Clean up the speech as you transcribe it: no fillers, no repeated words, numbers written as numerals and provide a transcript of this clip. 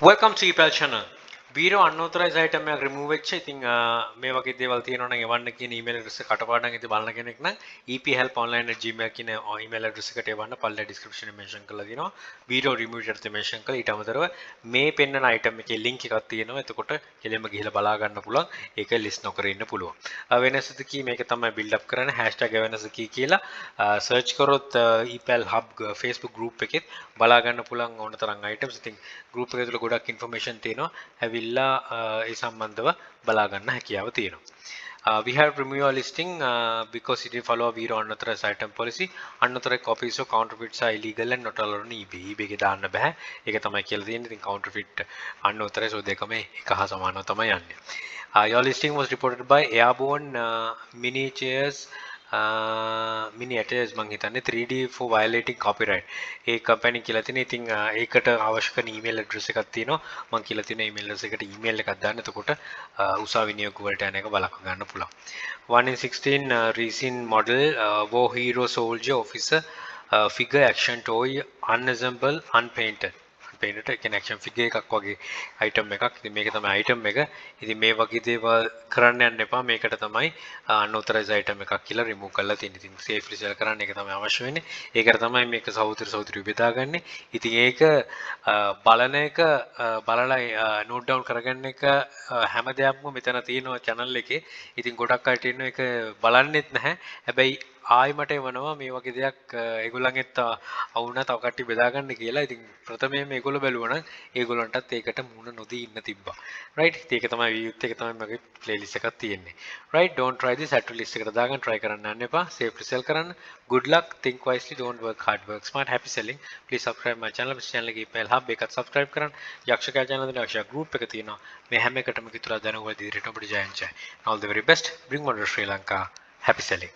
Welcome to EPL channel. Video unauthorized item එකක් remove වෙච්ච. ඉතින් මේ වගේ දේවල් තියෙනවා නම් එවන්න කියන email address එක කටපාඩම් ඉතින් බලන කෙනෙක් නම් ephelponline@gmail කියන email address එකට එවන්න පල්ලේ description එක mention කරලා දිනවා. Video remove එකට mention කරලා ඊට අමතරව මේ පෙන්නන item එකේ link එකක් තියෙනවා. එතකොට කෙලින්ම ගිහලා බලා ගන්න පුළුවන්. ඒක list නොකර ඉන්න පුළුවන්. awareness the key මේක තමයි build up කරන්න #awareness the key කියලා search කරොත් EPL hub Facebook group එකෙත් බලා ගන්න පුළුවන් ඕන තරම් items. ඉතින් group එකේ තුල ගොඩක් information තියෙනවා. ඇවිල්ලා ඒ සම්බන්ධව බලා ගන්න හැකියාව තියෙනවා. We have removed our listing because it didn't follow our unauthorized item policy. Unauthorized copies of counterfeits are illegal and not allowed on eBay. eBay එකේ දාන්න බෑ. ඒක තමයි කියලා තියෙන්නේ. ඉතින් counterfeit unauthorized ඔය දෙකම එක හා සමානව තමයි යන්නේ. Your listing was reported by Airborne Miniatures miniatures මං හිතන්නේ 3D for violating copyright. A company කියලා තියෙන. ඉතින් ඒකට අවශ්‍ය කරන email address එකක් තියෙනවා. මං කියලා තියෙන email address එකට email එකක් දාන්න. එතකොට උසා විනියෝග වලට යන එක බලක ගන්න පුළුවන්. 1 in 16 recent model war hero soldier officer figure action toy unassemble unpainted. painted එකෙන් action figure එකක් වගේ item එකක්. ඉතින් මේක තමයි item එක. ඉතින් මේ වගේ දේවල් කරන්න යන්න එපා. මේකට තමයි unauthorized item එකක් කියලා remove කරලා තියෙන්නේ. ඉතින් safely sell කරන්න ඒක තමයි අවශ්‍ය වෙන්නේ. ඒකට තමයි මේක සහෝදර බෙදාගන්නේ. ඉතින් ඒක බලන එක බලලා note down කරගන්න එක හැම දෙයක්ම මෙතන තියෙනවා channel එකේ. ඉතින් ගොඩක් අයට ඉන්නවා ඒක බලන්නෙත් නැහැ. හැබැයි ආයි මට එවනවා මේ වගේ දෙයක් ඒගොල්ලන්ගෙත් අවුනා තව කට්ටිය බෙදාගන්න කියලා. ඉතින් ප්‍රථමයෙන් මේගොල්ලෝ බැලුවා නම් ඒගොල්ලන්ටත් ඒකට මුණ නොදී ඉන්න තිබ්බා. right ඒක තමයි view එක තමයි මගේ playlist එකක් තියෙන්නේ. right don't try this at list එකට දාගන්න try කරන්න යන්න එපා. safely sell කරන්න. good luck, think wisely, don't work hard, work smart. happy selling. please subscribe my channel. මේ channel එකේ email hub එකත් subscribe කරන්න. යක්ෂකයා channel එකේ යක්ෂයා group එක තියෙනවා. මේ හැම එකටම කිතුලා දැනුවත් ඉදිරියට ඔබට ජයන්චයි. all the very best. bring modern Sri Lanka. happy selling.